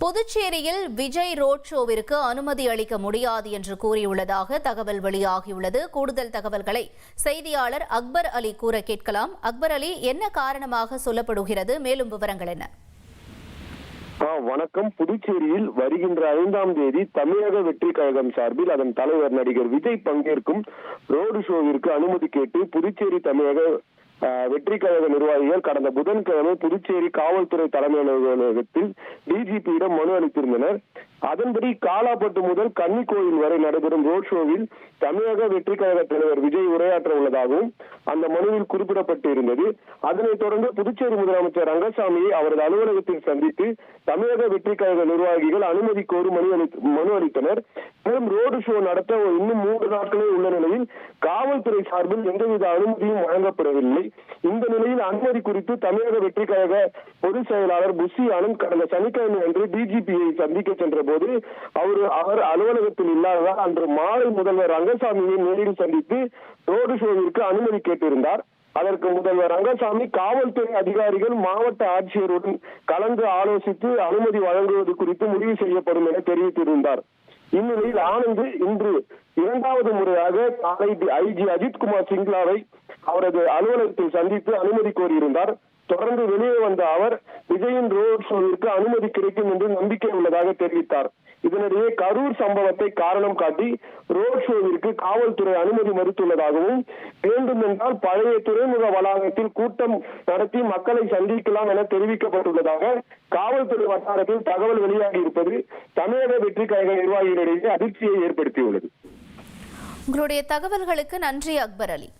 புதுச்சேரியில் விஜய் ரோட் ஷோவிற்கு அனுமதி அளிக்க முடியாது என்று கூறியுள்ளதாக தகவல் வெளியாகியுள்ளது. கூடுதல் தகவல்களை செய்தியாளர் அக்பர் அலி கூற கேட்கலாம். அக்பர் அலி, என்ன காரணமாக சொல்லப்படுகிறது? மேலும் விவரங்கள் என்ன? வணக்கம். புதுச்சேரியில் வருகின்ற 5ஆம் தேதி தமிழக வெற்றி கழகம் சார்பில் அதன் தலைவர் நடிகர் விஜய் பங்கேற்கும் ரோடு ஷோவிற்கு அனுமதி கேட்டு புதுச்சேரி தமிழக வெற்றி கழக நிர்வாகிகள் கடந்த புதன்கிழமை புதுச்சேரி காவல்துறை தலைமை அலுவலகத்தில் டிஜிபியிடம் மனு அளித்திருந்தனர். அதன்படி காலாப்பட்டு முதல் கன்னிக்கோயில் வரை நடைபெறும் ரோட் ஷோவில் தமிழக வெற்றி கழக தலைவர் விஜய் உரையாற்ற உள்ளதாகவும் அந்த மனுவில் குறிப்பிடப்பட்டிருந்தது. அதனைத் தொடர்ந்து புதுச்சேரி முதலமைச்சர் ரங்கசாமியை அவரது அலுவலகத்தில் சந்தித்து தமிழக வெற்றி கழக நிர்வாகிகள் அனுமதி கோரி மனு அளித்தனர். மேலும் ரோடு ஷோ நடத்த இன்னும் 3 நாட்களே உள்ள நிலையில் காவல்துறை சார்பில் எந்தவித அனுமதியும் வழங்கப்படவில்லை. இந்த நிலையில் அனுமதி குறித்து தமிழக வெற்றி கழக பொதுச் செயலாளர் புஷி ஆனந்த் கடந்த சனிக்கிழமை அன்று டிஜிபியை சந்திக்க சென்ற போது அவர் அலுவலகத்தில் இல்லாததால் அன்று மாலை முதல்வர் ரங்கசாமியை நேரில் சந்தித்து ரோடு ஷோவிற்கு அனுமதி கேட்டிருந்தார். அதற்கு முதல்வர் ரங்கசாமி காவல்துறை அதிகாரிகள் மாவட்ட ஆட்சியருடன் கலந்து ஆலோசித்து அனுமதி வழங்குவது குறித்து முடிவு செய்யப்படும் என தெரிவித்திருந்தார். இந்நிலையில் ஆனந்த் இன்று 2வது முறையாக ஐஜி அஜித்குமார் சிங்லாவை அவரது அலுவலகத்தில் சந்தித்து அனுமதி கோரியிருந்தார். தொடர்ந்து வெளியே வந்த அவர் விஜயின் ரோட் ஷோவிற்கு அனுமதி கிடைக்கும் என்று நம்பிக்கை உள்ளதாக தெரிவித்தார். இதனிடையே கரூர் சம்பவத்தை காரணம் காட்டி ரோட் ஷோவிற்கு காவல்துறை அனுமதி மறுத்துள்ளதாகவும் வேண்டுமென்றால் பழைய துறைமுக வளாகத்தில் கூட்டம் நடத்தி மக்களை சந்திக்கலாம் என தெரிவிக்கப்பட்டுள்ளதாக காவல்துறை வட்டாரத்தில் தகவல் வெளியாகி இருப்பது தமிழக வெற்றி கழக நிர்வாகிகளிடையே அதிர்ச்சியை ஏற்படுத்தியுள்ளது. உங்களுடைய தகவல்களுக்கு நன்றி அக்பர் அலி.